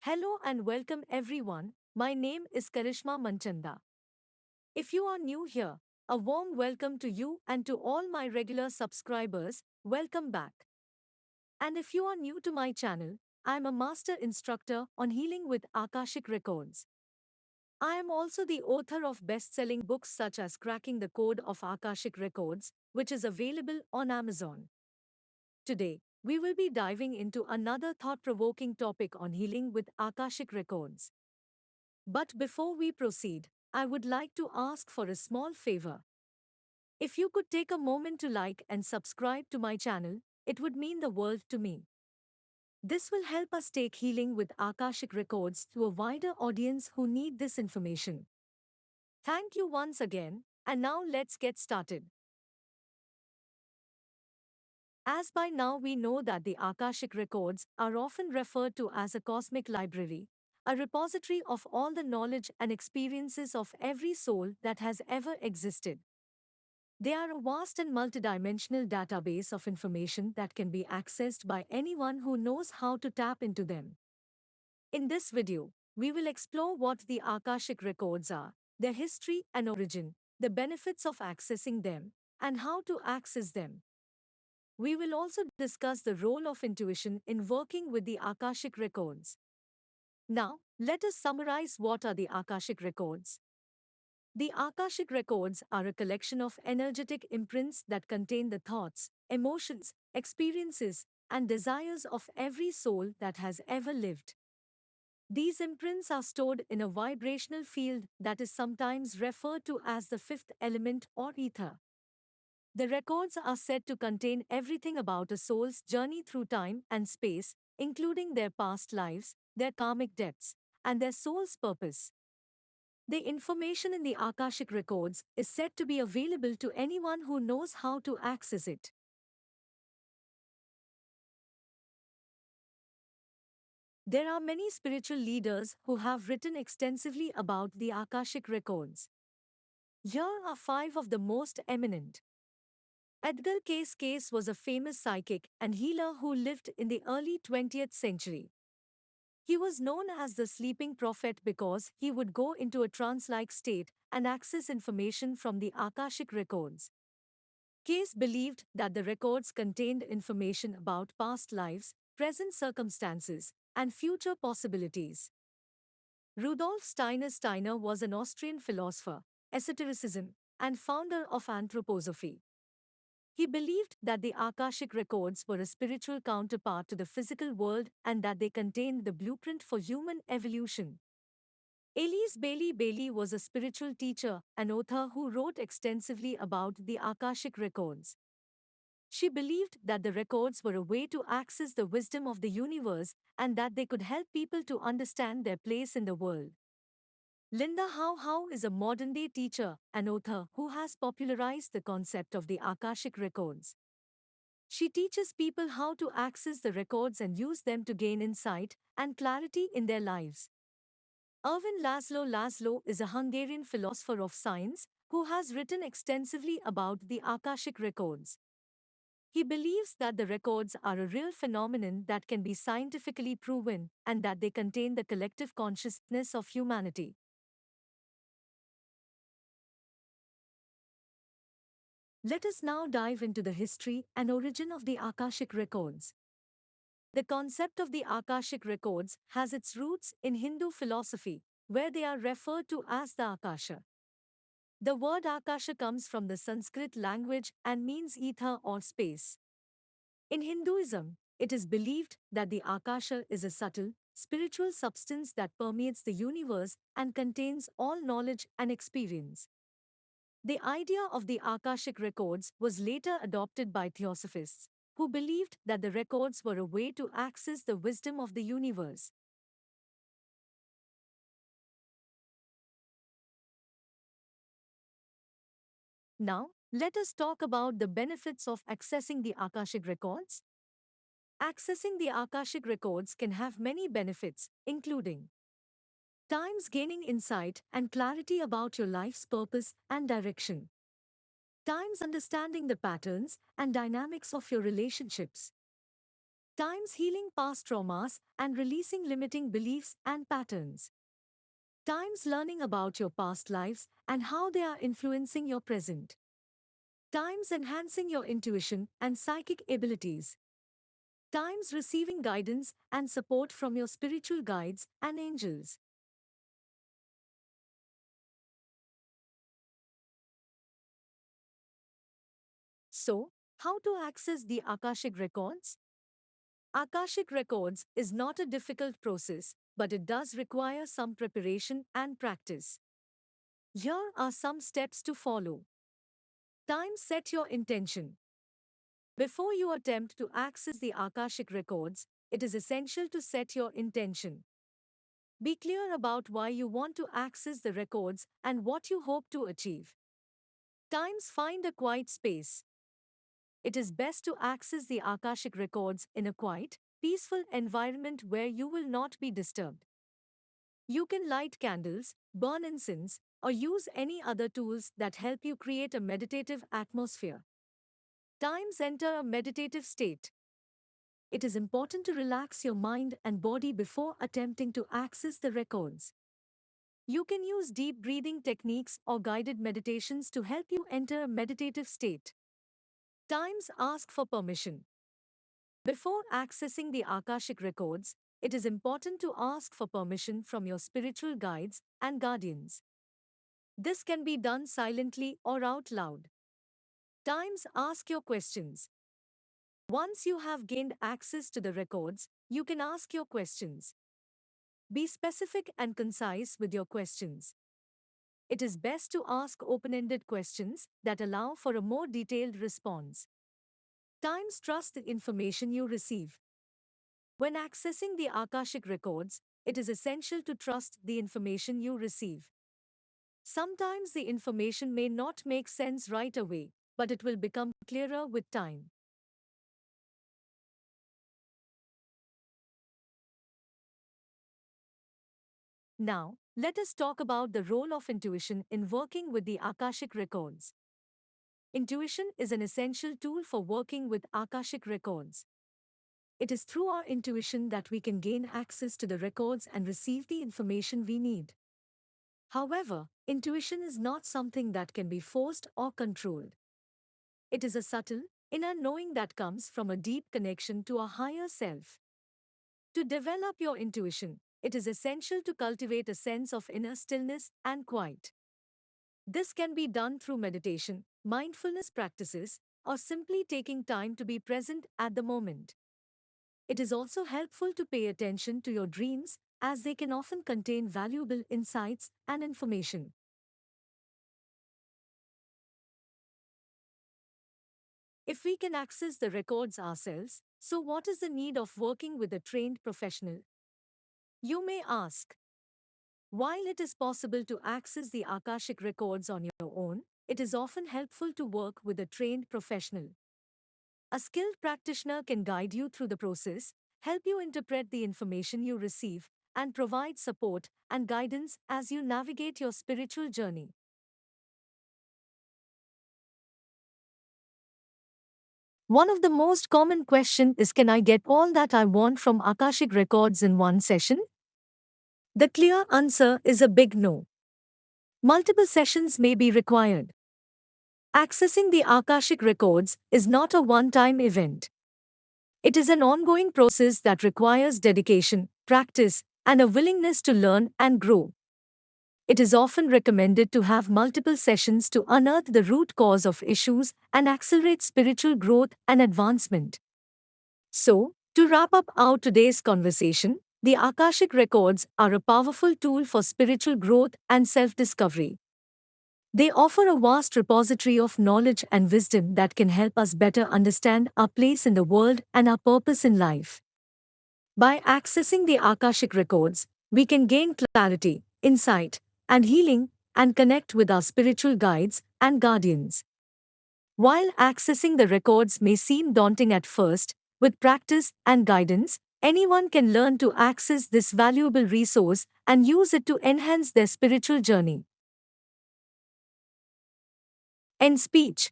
Hello and welcome everyone. My name is Karishma Manchanda. If you are new here, a warm welcome to you and to all my regular subscribers. Welcome back. And if you are new to my channel, I am a master instructor on healing with Akashic Records. I am also the author of best-selling books such as Cracking the Code of Akashic Records, which is available on Amazon. Today, we will be diving into another thought-provoking topic on healing with Akashic Records. But before we proceed, I would like to ask for a small favor. If you could take a moment to like and subscribe to my channel, it would mean the world to me. This will help us take healing with Akashic Records to a wider audience who need this information. Thank you once again, and now let's get started. As by now we know that the Akashic Records are often referred to as a cosmic library, a repository of all the knowledge and experiences of every soul that has ever existed. They are a vast and multidimensional database of information that can be accessed by anyone who knows how to tap into them. In this video, we will explore what the Akashic Records are, their history and origin, the benefits of accessing them, and how to access them. We will also discuss the role of intuition in working with the Akashic Records. Now, let us summarize what are the Akashic Records. The Akashic Records are a collection of energetic imprints that contain the thoughts, emotions, experiences, and desires of every soul that has ever lived. These imprints are stored in a vibrational field that is sometimes referred to as the fifth element or ether. The records are said to contain everything about a soul's journey through time and space, including their past lives, their karmic debts, and their soul's purpose. The information in the Akashic Records is said to be available to anyone who knows how to access it. There are many spiritual leaders who have written extensively about the Akashic Records. Here are five of the most eminent. Edgar Cayce was a famous psychic and healer who lived in the early 20th century. He was known as the sleeping prophet because he would go into a trance-like state and access information from the Akashic Records. Case believed that the records contained information about past lives, present circumstances, and future possibilities. Rudolf Steiner was an Austrian philosopher, esotericism, and founder of anthroposophy. He believed that the Akashic Records were a spiritual counterpart to the physical world and that they contained the blueprint for human evolution. Elise Bailey was a spiritual teacher and author who wrote extensively about the Akashic Records. She believed that the records were a way to access the wisdom of the universe and that they could help people to understand their place in the world. Linda Howe is a modern-day teacher and author who has popularized the concept of the Akashic Records. She teaches people how to access the records and use them to gain insight and clarity in their lives. Ervin Laszlo is a Hungarian philosopher of science who has written extensively about the Akashic Records. He believes that the records are a real phenomenon that can be scientifically proven and that they contain the collective consciousness of humanity. Let us now dive into the history and origin of the Akashic Records. The concept of the Akashic Records has its roots in Hindu philosophy, where they are referred to as the Akasha. The word Akasha comes from the Sanskrit language and means ether or space. In Hinduism, it is believed that the Akasha is a subtle, spiritual substance that permeates the universe and contains all knowledge and experience. The idea of the Akashic Records was later adopted by theosophists, who believed that the records were a way to access the wisdom of the universe. Now, let us talk about the benefits of accessing the Akashic Records. Accessing the Akashic Records can have many benefits, including times gaining insight and clarity about your life's purpose and direction. Times understanding the patterns and dynamics of your relationships. Times healing past traumas and releasing limiting beliefs and patterns. Times learning about your past lives and how they are influencing your present. Times enhancing your intuition and psychic abilities. Times receiving guidance and support from your spiritual guides and angels. So, how to access the Akashic Records? Akashic Records is not a difficult process, but it does require some preparation and practice. Here are some steps to follow. Time. Set your intention. Before you attempt to access the Akashic Records, it is essential to set your intention. Be clear about why you want to access the records and what you hope to achieve. Times. Find a quiet space. It is best to access the Akashic Records in a quiet, peaceful environment where you will not be disturbed. You can light candles, burn incense, or use any other tools that help you create a meditative atmosphere. Times. Enter a meditative state. It is important to relax your mind and body before attempting to access the records. You can use deep breathing techniques or guided meditations to help you enter a meditative state. Times. Ask for permission. Before accessing the Akashic Records, it is important to ask for permission from your spiritual guides and guardians. This can be done silently or out loud. Times. Ask your questions. Once you have gained access to the records, you can ask your questions. Be specific and concise with your questions. It is best to ask open-ended questions that allow for a more detailed response. Times. Trust the information you receive. When accessing the Akashic Records, it is essential to trust the information you receive. Sometimes the information may not make sense right away, but it will become clearer with time. Now, let us talk about the role of intuition in working with the Akashic Records. Intuition is an essential tool for working with Akashic Records. It is through our intuition that we can gain access to the records and receive the information we need. However, intuition is not something that can be forced or controlled. It is a subtle, inner knowing that comes from a deep connection to a higher self. To develop your intuition, it is essential to cultivate a sense of inner stillness and quiet. This can be done through meditation, mindfulness practices, or simply taking time to be present at the moment. It is also helpful to pay attention to your dreams, as they can often contain valuable insights and information. If we can access the records ourselves, so what is the need of working with a trained professional? You may ask. While it is possible to access the Akashic records on your own, it is often helpful to work with a trained professional. A skilled practitioner can guide you through the process, help you interpret the information you receive, and provide support and guidance as you navigate your spiritual journey. One of the most common questions is, can I get all that I want from Akashic records in one session? The clear answer is a big no. Multiple sessions may be required. Accessing the Akashic records is not a one-time event. It is an ongoing process that requires dedication, practice, and a willingness to learn and grow. It is often recommended to have multiple sessions to unearth the root cause of issues and accelerate spiritual growth and advancement. So, to wrap up our today's conversation, the Akashic records are a powerful tool for spiritual growth and self-discovery. They offer a vast repository of knowledge and wisdom that can help us better understand our place in the world and our purpose in life. By accessing the Akashic records, we can gain clarity, insight, and healing, and connect with our spiritual guides and guardians. While accessing the records may seem daunting at first, with practice and guidance, anyone can learn to access this valuable resource and use it to enhance their spiritual journey. End speech.